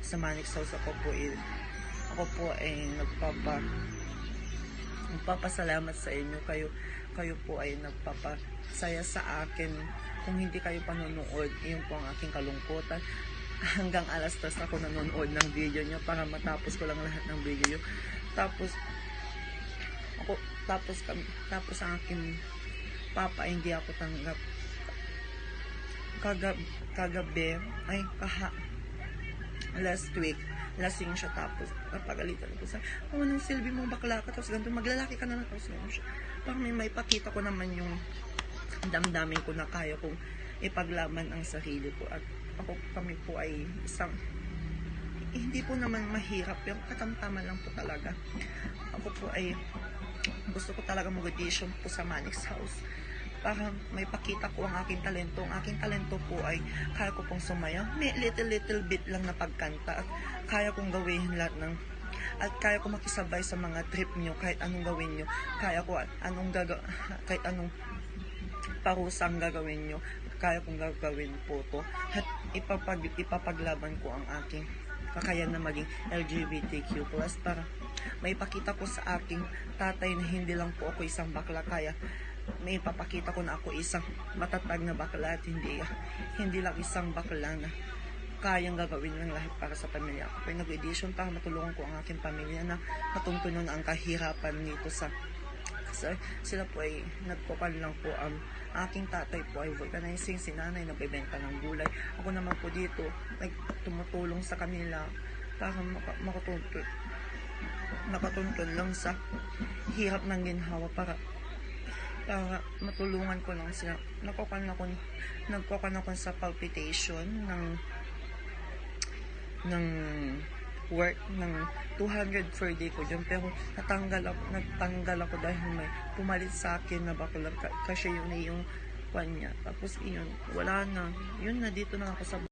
sa Manix House. Ako po ay nagpapasalamat sa inyo. Kayo po ay nagpapasaya sa akin. Kung hindi kayo panonood, yun po ang aking kalungkutan. Hanggang alas 3 ako nanonood ng video nyo para matapos ko lang lahat ng video nyo. Tapos ang aking papa hindi ako tanggap. Last week, lasing siya, tapos napagalitan ko sa, nang silbi mo, bakla ka, tapos ganito, maglalaki ka na, tapos gano'n siya. Parang may pakita ko naman yung damdamin ko na kaya kong ipaglaban ang sarili ko. At kami po ay hindi po naman mahirap, yung katamtaman lang po talaga. Ako po ay gusto ko talaga mag-audition po sa Manix House para may pakita ko ang aking talento. Ang aking talento po ay kaya ko pong sumaya, may little bit lang na pagkanta, at kaya kong gawin lahat at kaya ko makisabay sa mga trip nyo, kahit anong gawin nyo, kaya ko kahit anong parusang gagawin nyo, kaya kong gagawin po to, at ipapaglaban ko ang aking kakayan na maging LGBTQ+, para may pakita ko sa aking tatay na hindi lang po ako isang bakla, kaya may ipapakita ko na ako isang matatag na bakla, at hindi lang isang bakla na kayang gagawin ng lahat para sa pamilya. Ako ay nag-audition para matulungan ko ang aking pamilya na matuntunan ang kahirapan nito kasi sila po ay nagkukan lang po. Aking tatay po ay vulcanizing, si nanay nagbebenta ng gulay. Ako naman po dito tumutulong sa kanila para makatuntun lang sa hirap ng ginhawa, para matulungan ko lang sila. Nagkukan ako sa palpitation ng work ng 200 per day ko dyan, pero nagtanggal ako dahil may pumalit sa akin na bakla, kasi yun na yung kanya. Tapos yun, wala na, yun na, dito na ako sa